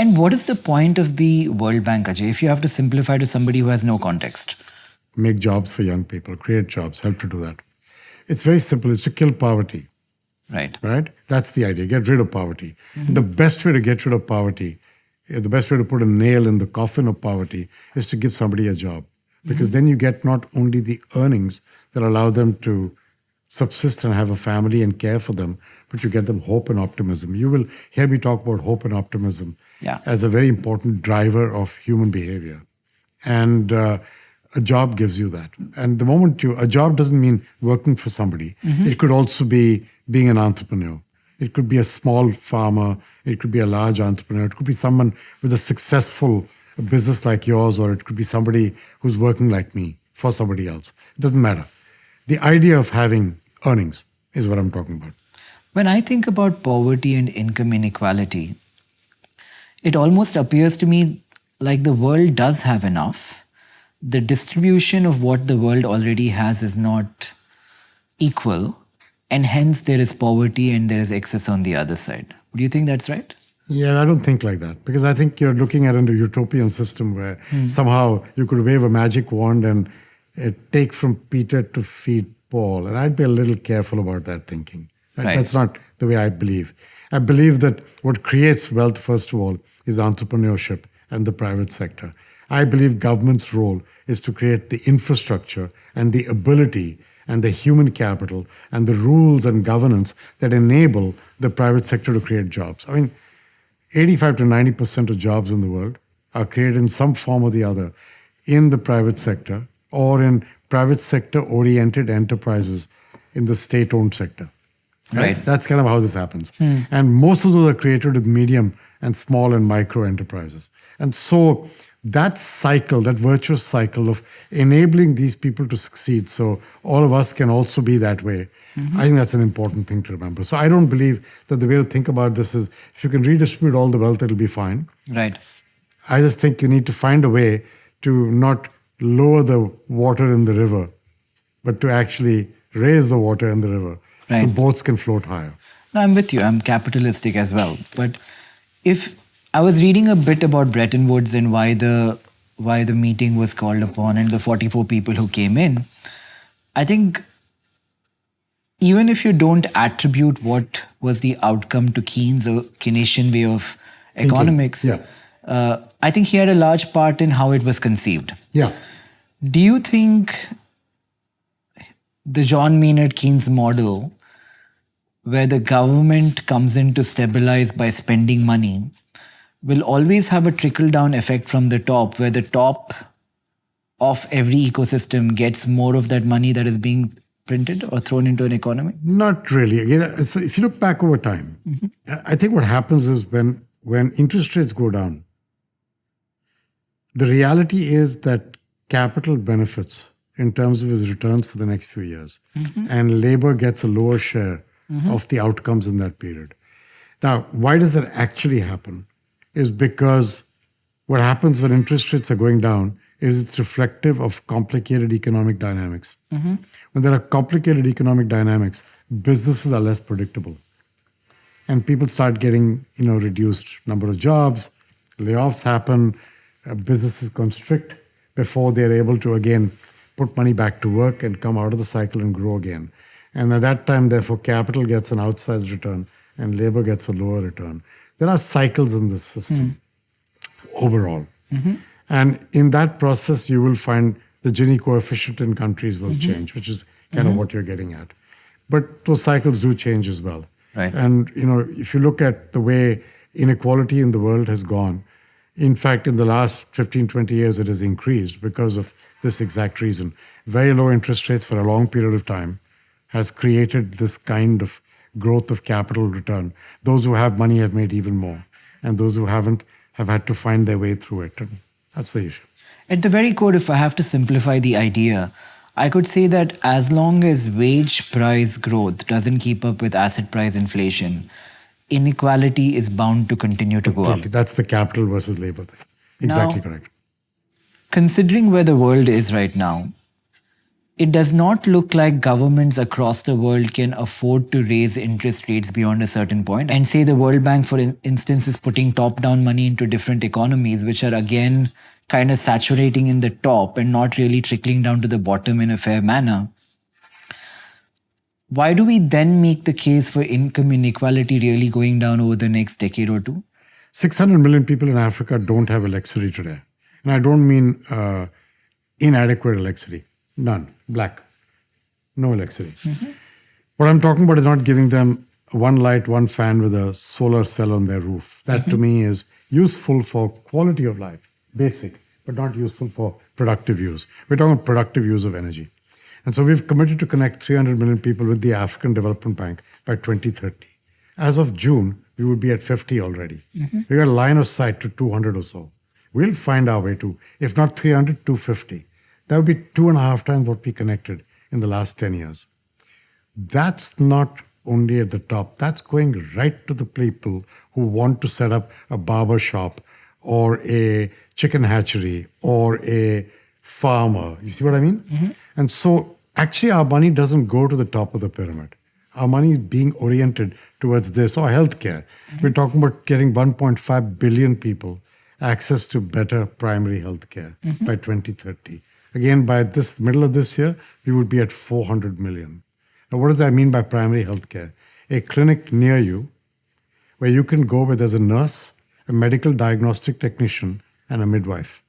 And what is the point of the World Bank, Ajay, if you have to simplify to somebody who has no context? Make jobs for young people, create jobs, help to do that. It's very simple. It's to kill poverty. Right. Right? That's the idea. Get rid of poverty. The best way to get rid of poverty, the best way to put a nail in the coffin of poverty is to give somebody a job. Because then you get not only the earnings that allow them to subsist and have a family and care for them, but you get them hope and optimism. You will hear me talk about hope and optimism as a very important driver of human behavior. And a job gives you that. And the moment a job doesn't mean working for somebody. It could also be being an entrepreneur. It could be a small farmer. It could be a large entrepreneur. It could be someone with a successful business like yours, or it could be somebody who's working like me for somebody else. It doesn't matter. The idea of having earnings is what I'm talking about. When I think about poverty and income inequality, it almost appears to me like the world does have enough. The distribution of what the world already has is not equal, and hence there is poverty and there is excess on the other side. Do you think that's right? Yeah, I don't think like that, because I think you're looking at a utopian system where somehow you could wave a magic wand and take from Peter to feed Paul. And I'd be a little careful about that thinking. Right? That's not the way I believe. I believe that what creates wealth, first of all, is entrepreneurship and the private sector. I believe government's role is to create the infrastructure and the ability and the human capital and the rules and governance that enable the private sector to create jobs. I mean, 85 to 90% of jobs in the world are created in some form or the other in the private sector or in private sector-oriented enterprises in the state-owned sector. Right? That's kind of how this happens. And most of those are created with medium and small and micro enterprises. And so that cycle, that virtuous cycle of enabling these people to succeed so all of us can also be that way, I think that's an important thing to remember. So I don't believe that the way to think about this is if you can redistribute all the wealth, it'll be fine. Right. I just think you need to find a way to not lower the water in the river, but to actually raise the water in the river so boats can float higher. No, I'm with you. I'm capitalistic as well. But if I was reading a bit about Bretton Woods and why the meeting was called upon and the 44 people who came in, I think even if you don't attribute what was the outcome to Keynes or Keynesian way of economics, I think he had a large part in how it was conceived. Yeah. Do you think the John Maynard Keynes model, where the government comes in to stabilize by spending money, will always have a trickle-down effect from the top, where the top of every ecosystem gets more of that money that is being printed or thrown into an economy? Not really. Again, so if you look back over time, I think what happens is when interest rates go down, the reality is that capital benefits in terms of its returns for the next few years, and labor gets a lower share of the outcomes in that period. Now, why does that actually happen? Is because what happens when interest rates are going down is it's reflective of complicated economic dynamics. When there are complicated economic dynamics, businesses are less predictable. And people start getting, reduced number of jobs, layoffs happen, businesses constrict before they're able to, again, put money back to work and come out of the cycle and grow again. And at that time, therefore, capital gets an outsized return and labor gets a lower return. There are cycles in this system overall. And in that process, you will find the Gini coefficient in countries will change, which is kind of what you're getting at. But those cycles do change as well. Right. And, if you look at the way inequality in the world has gone, in fact, in the last 15, 20 years, it has increased because of this exact reason. Very low interest rates for a long period of time has created this kind of growth of capital return. Those who have money have made even more. And those who haven't have had to find their way through it. And that's the issue. At the very core, if I have to simplify the idea, I could say that as long as wage price growth doesn't keep up with asset price inflation, inequality is bound to continue to go up. That's the capital versus labor thing. Exactly correct. Considering where the world is right now, it does not look like governments across the world can afford to raise interest rates beyond a certain point. And say the World Bank, for instance, is putting top-down money into different economies, which are again kind of saturating in the top and not really trickling down to the bottom in a fair manner. Why do we then make the case for income inequality really going down over the next decade or two? 600 million people in Africa don't have electricity today. And I don't mean inadequate electricity. None. Black. No electricity. What I'm talking about is not giving them one light, one fan with a solar cell on their roof. That to me is useful for quality of life, basic, but not useful for productive use. We're talking about productive use of energy. And so we've committed to connect 300 million people with the African Development Bank by 2030. As of June, we would be at 50 already. We got a line of sight to 200 or so. We'll find our way to, if not 300, 250. That would be 2.5 times what we connected in the last 10 years. That's not only at the top. That's going right to the people who want to set up a barber shop or a chicken hatchery or a farmer. You see what I mean? And so actually our money doesn't go to the top of the pyramid. Our money is being oriented towards this or healthcare. We're talking about getting 1.5 billion people access to better primary healthcare by 2030. Again, by this middle of this year, we would be at 400 million. Now, what does that mean by primary healthcare? A clinic near you where you can go where there's a nurse, a medical diagnostic technician, and a midwife.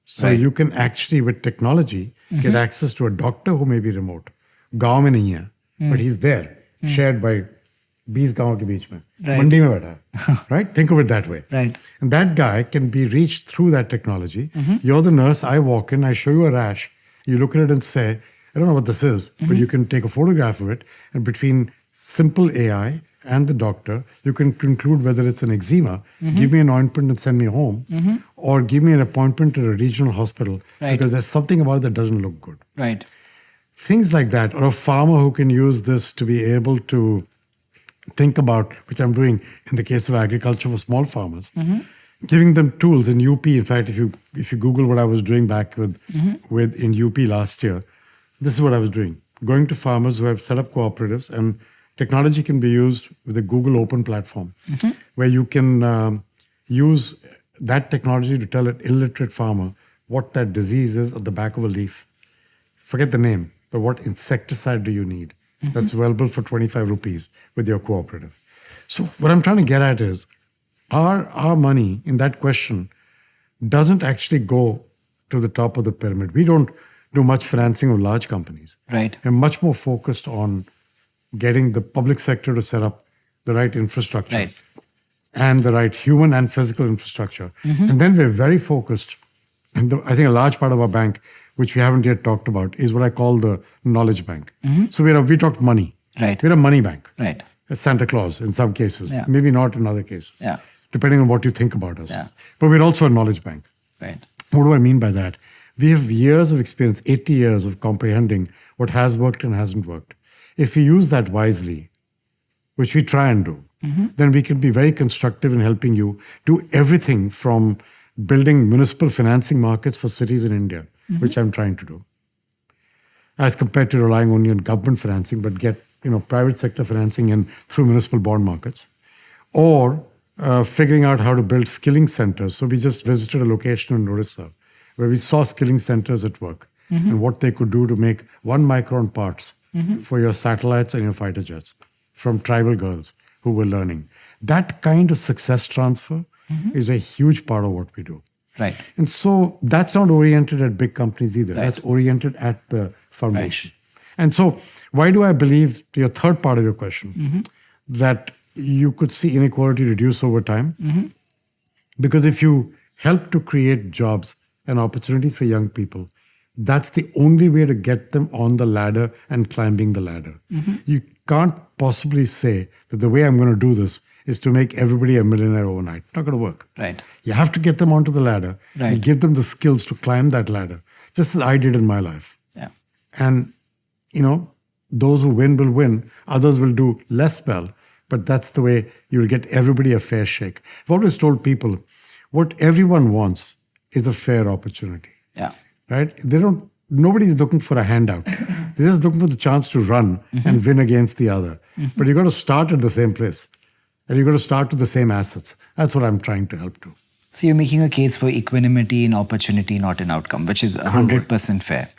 So you can actually, with technology, get access to a doctor who may be remote. गांव में नहीं है, but he's there, shared by 20 गांव के बीच में. मंडी में बैठा है. Right? Think of it that way. Right. And that guy can be reached through that technology. You're the nurse, I walk in, I show you a rash. You look at it and say, I don't know what this is, but you can take a photograph of it. And between simple AI and the doctor, you can conclude whether it's an eczema, give me an ointment and send me home, or give me an appointment at a regional hospital because there's something about it that doesn't look good. Right. Things like that, or a farmer who can use this to be able to think about, which I'm doing in the case of agriculture for small farmers, giving them tools in UP. In fact, if you Google what I was doing back with in UP last year, this is what I was doing. Going to farmers who have set up cooperatives, and technology can be used with a Google Open platform, where you can use that technology to tell an illiterate farmer what that disease is at the back of a leaf. Forget the name, but what insecticide do you need? That's available for 25 rupees with your cooperative. So what I'm trying to get at is, our money in that question doesn't actually go to the top of the pyramid. We don't do much financing of large companies. Right. We're much more focused on getting the public sector to set up the right infrastructure and the right human and physical infrastructure. And then we're very focused, and I think a large part of our bank, which we haven't yet talked about, is what I call the knowledge bank. So we talked money. Right. We're a money bank. Right. Santa Claus in some cases, maybe not in other cases, depending on what you think about us. But we're also a knowledge bank. Right. What do I mean by that? We have years of experience, 80 years of comprehending what has worked and hasn't worked. If we use that wisely, which we try and do, then we can be very constructive in helping you do everything from building municipal financing markets for cities in India, which I'm trying to do, as compared to relying only on government financing, but get private sector financing in through municipal bond markets, or figuring out how to build skilling centers. So we just visited a location in Odisha where we saw skilling centers at work and what they could do to make 1 micron parts for your satellites and your fighter jets from tribal girls who were learning. That kind of success transfer is a huge part of what we do. Right. And so that's not oriented at big companies either. That's oriented at the foundation. And so why do I believe, to your third part of your question, that you could see inequality reduce over time? Because if you help to create jobs and opportunities for young people, that's the only way to get them on the ladder and climbing the ladder. You can't possibly say that the way I'm going to do this is to make everybody a millionaire overnight. Not going to work. Right. You have to get them onto the ladder and give them the skills to climb that ladder, just as I did in my life. Yeah. And, those who win will win. Others will do less well. But that's the way you'll get everybody a fair shake. I've always told people, what everyone wants is a fair opportunity. Yeah. Right? They don't nobody's looking for a handout. They're just looking for the chance to run and win against the other. But you got to start at the same place. And you got to start with the same assets. That's what I'm trying to help do. So you're making a case for equanimity in opportunity, not in outcome, which is 100% fair.